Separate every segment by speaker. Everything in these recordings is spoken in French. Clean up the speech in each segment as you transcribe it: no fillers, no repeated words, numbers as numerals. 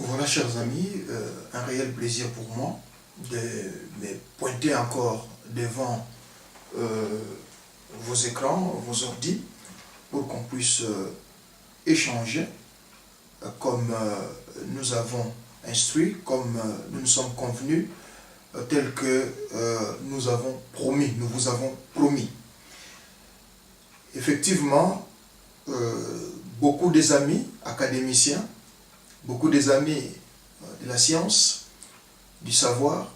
Speaker 1: Voilà, chers amis, un réel plaisir pour moi de me pointer encore devant vos écrans, vos ordi, pour qu'on puisse échanger comme nous avons instruit, comme nous nous sommes convenus, tel que nous vous avons promis. Effectivement, beaucoup des amis académiciens, beaucoup des amis de la science, du savoir,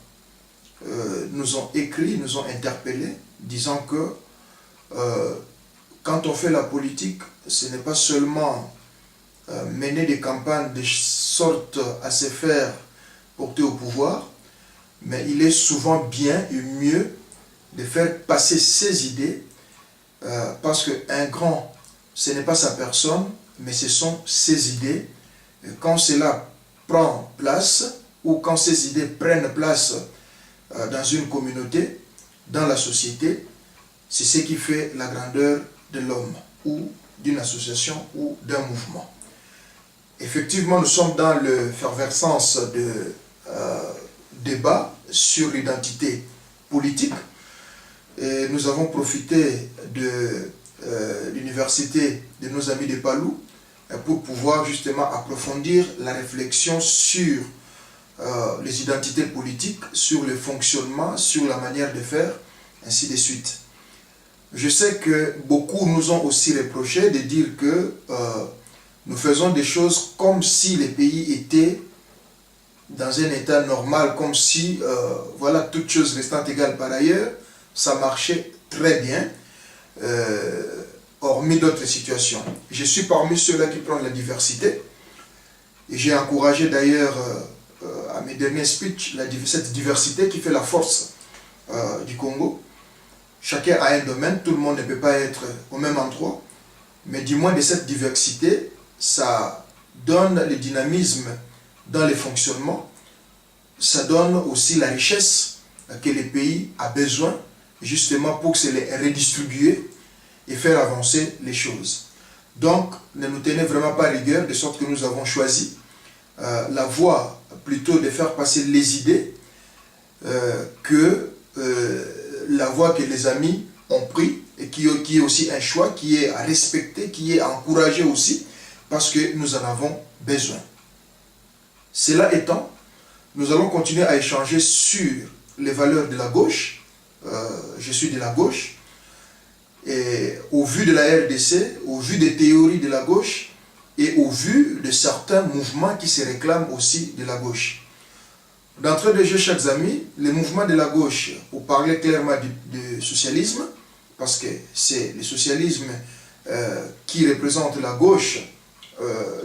Speaker 1: nous ont écrit, nous ont interpellés, disant que quand on fait la politique, ce n'est pas seulement mener des campagnes de sorte à se faire porter au pouvoir, mais il est souvent bien et mieux de faire passer ses idées, parce qu'un grand, ce n'est pas sa personne, mais ce sont ses idées. Et quand cela prend place, ou quand ces idées prennent place dans une communauté, dans la société, c'est ce qui fait la grandeur de l'homme, ou d'une association, ou d'un mouvement. Effectivement, nous sommes dans l'effervescence de débat sur l'identité politique, et nous avons profité de l'université de nos amis de Palou pour pouvoir justement approfondir la réflexion sur les identités politiques, sur le fonctionnement, sur la manière de faire, ainsi de suite. Je sais que beaucoup nous ont aussi reproché de dire que nous faisons des choses comme si les pays étaient dans un état normal, comme si, voilà, toutes choses restant égales par ailleurs, ça marchait très bien, hormis d'autres situations. Je suis parmi ceux-là qui prennent la diversité, et j'ai encouragé d'ailleurs à mes derniers speeches cette diversité qui fait la force du Congo. Chacun a un domaine, tout le monde ne peut pas être au même endroit, mais du moins de cette diversité, ça donne le dynamisme dans les fonctionnements, ça donne aussi la richesse que le pays a besoin, justement pour se les redistribuer et faire avancer les choses. Donc, ne nous tenez vraiment pas à rigueur, de sorte que nous avons choisi la voie plutôt de faire passer les idées que la voie que les amis ont pris et qui est aussi un choix qui est à respecter, qui est à encourager aussi, parce que nous en avons besoin. Cela étant, nous allons continuer à échanger sur les valeurs de la gauche. Je suis de la gauche, et au vu de la RDC, au vu des théories de la gauche, et au vu de certains mouvements qui se réclament aussi de la gauche. D'entrée de jeu, chers amis, les mouvements de la gauche, pour parler clairement du socialisme, parce que c'est le socialisme qui représente la gauche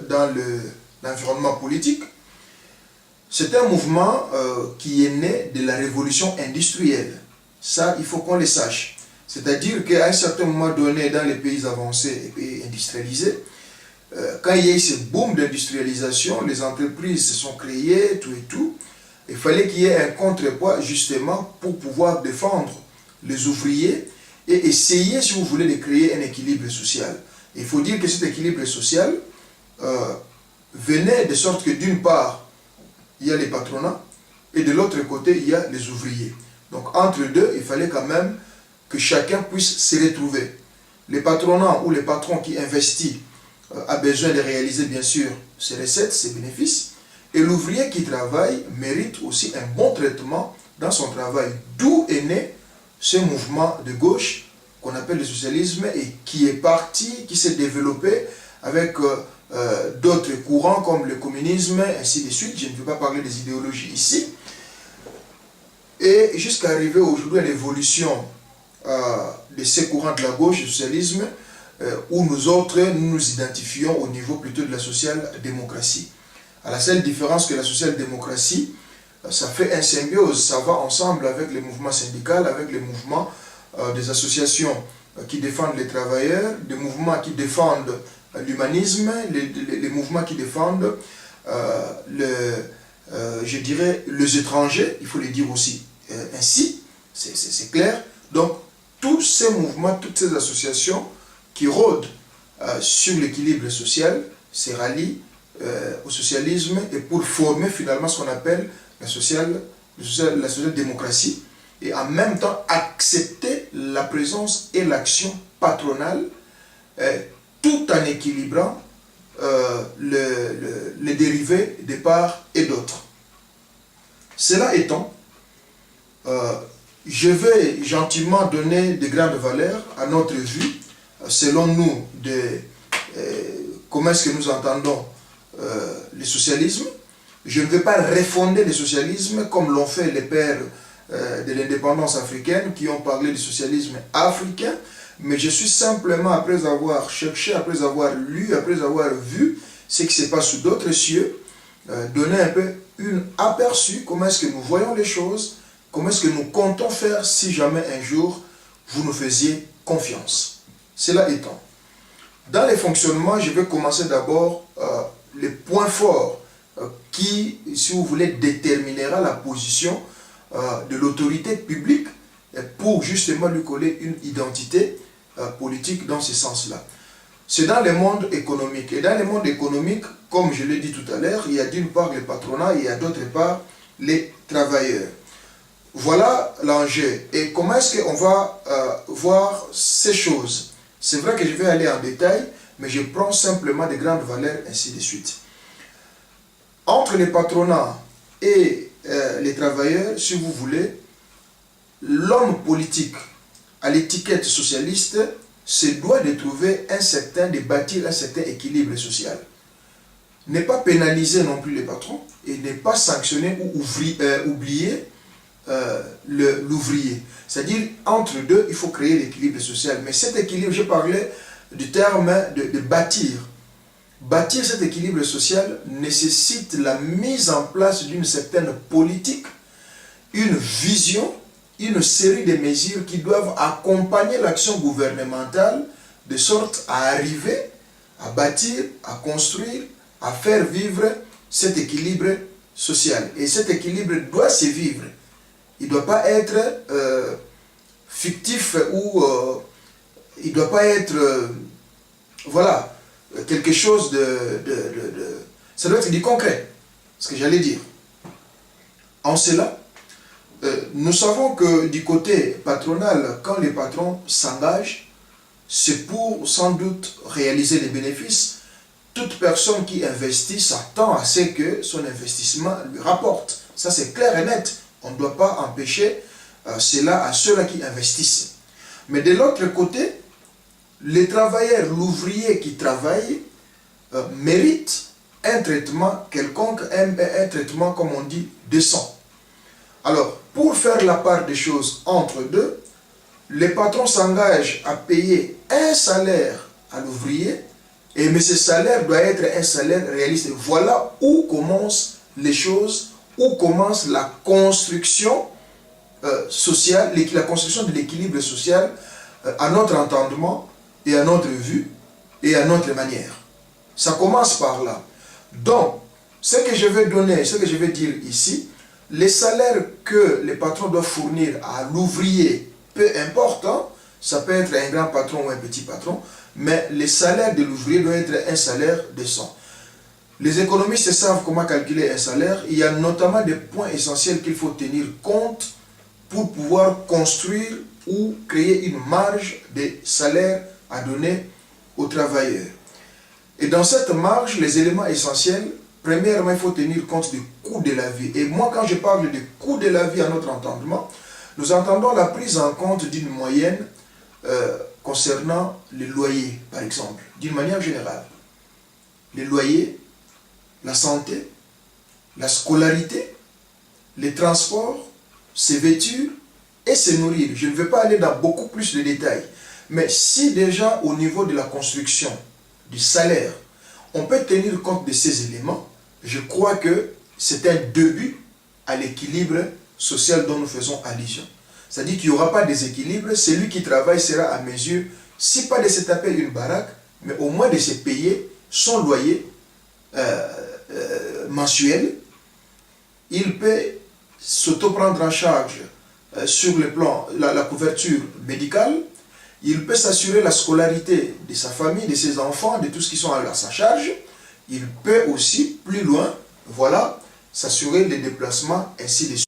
Speaker 1: dans l'environnement politique, c'est un mouvement qui est né de la révolution industrielle. Ça, il faut qu'on le sache. C'est-à-dire qu'à un certain moment donné, dans les pays avancés et pays industrialisés, quand il y a eu ce boom d'industrialisation, les entreprises se sont créées, tout et tout, il fallait qu'il y ait un contrepoids justement pour pouvoir défendre les ouvriers et essayer, si vous voulez, de créer un équilibre social. Il faut dire que cet équilibre social venait de sorte que d'une part, il y a les patronats et de l'autre côté, il y a les ouvriers. Donc entre deux, il fallait quand même que chacun puisse se retrouver. Les patronats ou les patrons qui investissent a besoin de réaliser bien sûr ses recettes, ses bénéfices, et l'ouvrier qui travaille mérite aussi un bon traitement dans son travail. D'où est né ce mouvement de gauche qu'on appelle le socialisme et qui est parti, qui s'est développé avec d'autres courants comme le communisme, ainsi de suite. Je ne veux pas parler des idéologies ici. Et jusqu'à arriver aujourd'hui à l'évolution de ces courants de la gauche, du socialisme, où nous autres, nous nous identifions au niveau plutôt de la social-démocratie. À la seule différence que la social-démocratie, ça fait un symbiose, ça va ensemble avec les mouvements syndicaux, avec les mouvements des associations qui défendent les travailleurs, des mouvements qui défendent l'humanisme, les mouvements qui défendent, je dirais, les étrangers, il faut le dire aussi ainsi, c'est clair. Donc, tous ces mouvements, toutes ces associations qui rôdent sur l'équilibre social se rallient au socialisme et pour former finalement ce qu'on appelle la social-démocratie, et en même temps accepter la présence et l'action patronale, tout en équilibrant les dérivés de part et d'autre. Cela étant, je vais gentiment donner de grandes valeurs à notre vue, selon nous, comment est-ce que nous entendons le socialisme. Je ne vais pas refonder le socialisme comme l'ont fait les pères de l'indépendance africaine qui ont parlé du socialisme africain, mais je suis simplement, après avoir cherché, après avoir lu, après avoir vu ce qui se passe sous d'autres cieux, donner un peu un aperçu comment est-ce que nous voyons les choses, comment est-ce que nous comptons faire si jamais un jour vous nous faisiez confiance. Cela étant, dans les fonctionnements, je vais commencer d'abord les points forts qui, si vous voulez, déterminera la position de l'autorité publique pour justement lui coller une identité politique dans ce sens-là. C'est dans le monde économique. Et dans le monde économique, comme je l'ai dit tout à l'heure, il y a d'une part les patronats et il y a d'autre part les travailleurs. Voilà l'enjeu. Et comment est-ce qu'on va voir ces choses? C'est vrai que je vais aller en détail, mais je prends simplement des grandes valeurs, ainsi de suite. Entre les patronats et les travailleurs, si vous voulez, l'homme politique à l'étiquette socialiste se doit de trouver de bâtir un certain équilibre social. Ne pas pénaliser non plus les patrons et ne pas sanctionner ou oublier l'ouvrier. C'est-à-dire, entre deux, il faut créer l'équilibre social. Mais cet équilibre, je parlais du terme de bâtir. Bâtir cet équilibre social nécessite la mise en place d'une certaine politique, une vision, une série de mesures qui doivent accompagner l'action gouvernementale de sorte à arriver à bâtir, à construire, à faire vivre cet équilibre social. Et cet équilibre doit se vivre. Il ne doit pas être fictif ou il ne doit pas être voilà, quelque chose ça doit être du concret, ce que j'allais dire. En cela, nous savons que du côté patronal, quand les patrons s'engagent, c'est pour sans doute réaliser des bénéfices. Toute personne qui investit s'attend à ce que son investissement lui rapporte. Ça, c'est clair et net. On ne doit pas empêcher cela à ceux-là qui investissent. Mais de l'autre côté, les travailleurs, l'ouvrier qui travaille, mérite un traitement quelconque, un traitement, comme on dit, décent. Alors, pour faire la part des choses entre deux, les patrons s'engagent à payer un salaire à l'ouvrier, mais ce salaire doit être un salaire réaliste. Voilà où commencent les choses, où commence la construction sociale, la construction de l'équilibre social à notre entendement et à notre vue et à notre manière. Ça commence par là. Donc, ce que je vais donner, ce que je vais dire ici, les salaires que les patrons doivent fournir à l'ouvrier, peu importe, hein, ça peut être un grand patron ou un petit patron, mais les salaires de l'ouvrier doivent être un salaire décent. Les économistes savent comment calculer un salaire. Il y a notamment des points essentiels qu'il faut tenir compte pour pouvoir construire ou créer une marge de salaire à donner aux travailleurs. Et dans cette marge, les éléments essentiels, premièrement, il faut tenir compte du coût de la vie. Et moi, quand je parle du coût de la vie à notre entendement, nous entendons la prise en compte d'une moyenne concernant les loyers, par exemple, d'une manière générale. Les loyers, la santé, la scolarité, les transports, se vêtir et se nourrir. Je ne vais pas aller dans beaucoup plus de détails. Mais si déjà au niveau de la construction, du salaire, on peut tenir compte de ces éléments, je crois que c'est un début à l'équilibre social dont nous faisons allusion. C'est-à-dire qu'il n'y aura pas de déséquilibre, celui qui travaille sera à mes yeux, si pas de se taper une baraque, mais au moins de se payer son loyer mensuel. Il peut s'auto-prendre en charge sur le plan, la couverture médicale. Il peut s'assurer la scolarité de sa famille, de ses enfants, de tout ce qui sont à sa charge. il peut aussi, plus loin, voilà, s'assurer les déplacements, ainsi de suite.